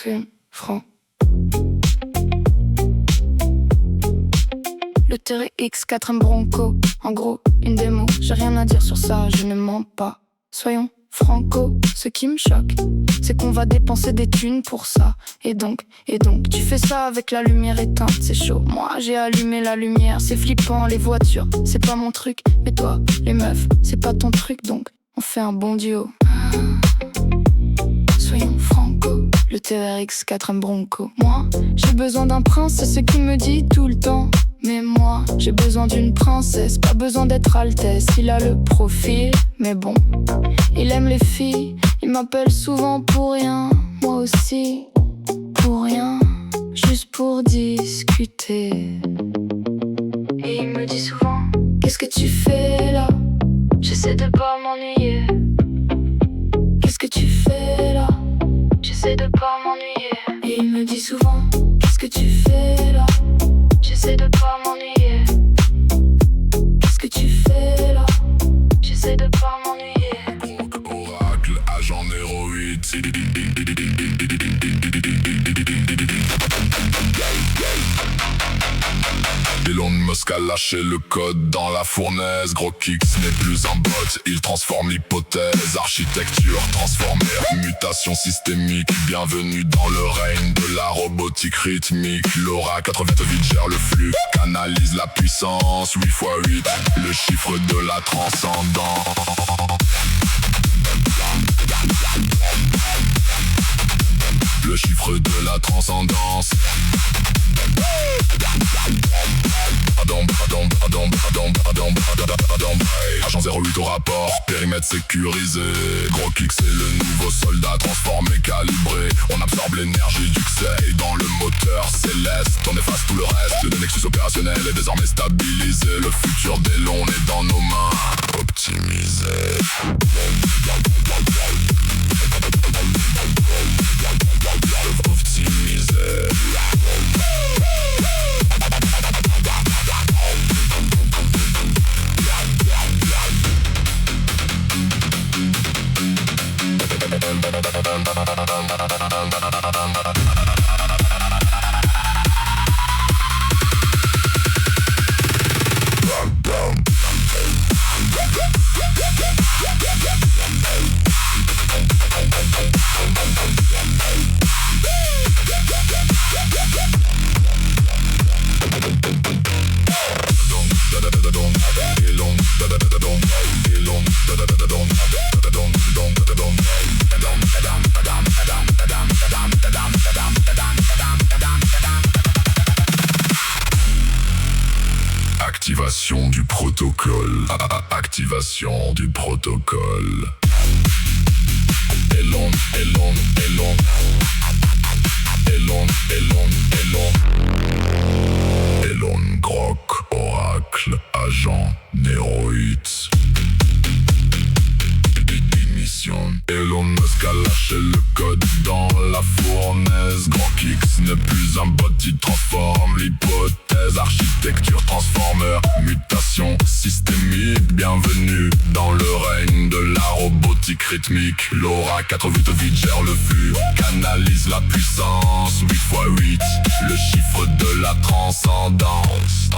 Soyons francs. Le TRX 4M Bronco, en gros, une démo. J'ai rien à dire sur ça, je ne mens pas. Soyons franco, ce qui me choque, c'est qu'on va dépenser des thunes pour ça. Et donc, tu fais ça avec la lumière éteinte, c'est chaud. Moi, j'ai allumé la lumière, c'est flippant, les voitures, c'est pas mon truc. Mais toi, les meufs, c'est pas ton truc, donc on fait un bon duo. Soyons franco, le TRX 4M Bronco. Moi, j'ai besoin d'un prince, c'est ce qu'il me dit tout le temps. Mais moi, j'ai besoin d'une princesse, pas besoin d'être Altesse. Il a le profil, mais bon, il aime les filles. Il m'appelle souvent pour rien, moi aussi, pour rien, juste pour discuter. Et il me dit souvent, qu'est-ce que tu fais là? J'essaie de pas m'ennuyer. Qu'est-ce que tu fais là? J'essaie de pas m'ennuyer. Et il me dit souvent, qu'est-ce que tu fais là? J'essaie de pas m'ennuyer. Qu'est-ce que tu fais là? J'essaie de pas m'ennuyer. Oracle, agent 08. Elon Musk a lâché le code dans la fournaise. Gros Kicks n'est plus un bot, il transforme l'hypothèse. Architecture transformée, mutation systémique. Bienvenue dans le règne de la robotique rythmique. L'aura 88 gère le flux, canalise la puissance. 8 x 8, le chiffre de la transcendance. Le chiffre de la transcendance. Agent 08 au rapport, périmètre sécurisé. Gros Kick c'est le nouveau soldat transformé, calibré. On absorbe l'énergie du Xei dans le moteur céleste. On efface tout le reste, le Nexus opérationnel est désormais stabilisé. Le futur d'Elon est dans nos mains, optimisé. Optimisé. Activation du protocole. Activation du protocole. Elon, Elon, Elon. Elon, Elon, Elon. Elon Grok, Oracle, agent 08. Mission. Elon Musk a lâché le code dans la fournaise. Gros Kicks n'est plus un bot, il transforme l'hypothèse. Architecture transformer, mutation systémique. Bienvenue dans le règne de la robotique rythmique. L'aura 88 gère le flux, canalise la puissance. 8 x 8, le chiffre de la transcendance.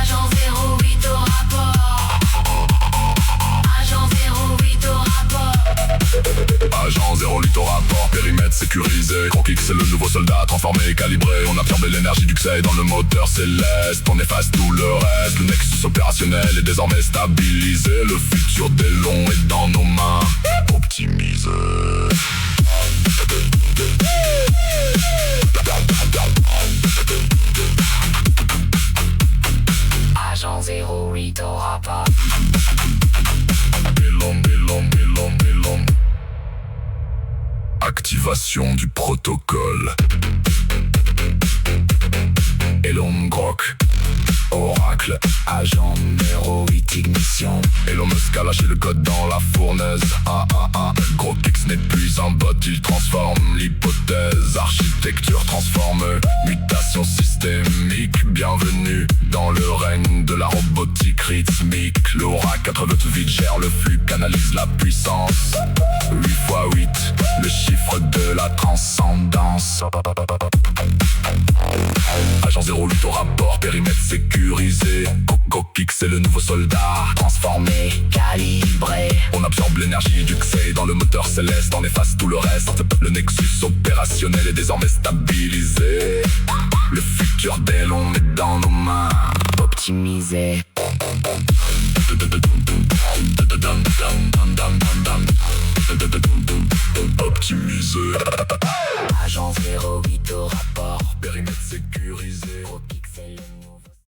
Agent 08 au rapport. Agent 08 au rapport. Agent 08 au rapport, périmètre sécurisé. Gros Kick c'est le nouveau soldat transformé, calibré. On absorbe l'énergie du Xei dans le moteur céleste. On efface tout le reste, le Nexus opérationnel est désormais stabilisé. Le futur d'Elon est dans nos mains, optimisé. Agent 08 au rapport. Elon, Elon, Elon, Elon. Activation du protocole. Elon Grok, Oracle, agent 08, ignition. Elon Musk a lâché le code dans la fournaise. Gros Kicks n'est plus un bot, il transforme l'hypothèse. Architecture transforme, mutation systémique. Bienvenue dans le règne de la robotique rythmique. L'aura 88 gère le flux, canalise la puissance. 8 x 8, le chiffre de la transcendance. Agent 08 au rapport, périmètre sécurisé. Coco-Kix c'est le nouveau soldat. Transformé, calibré. On absorbe l'énergie du Xé dans le moteur céleste. On efface tout le reste. Le Nexus opérationnel est désormais stabilisé. Le futur d'Elon est dans nos mains. Optimisé. Optimisé. Agent 08 au rapport.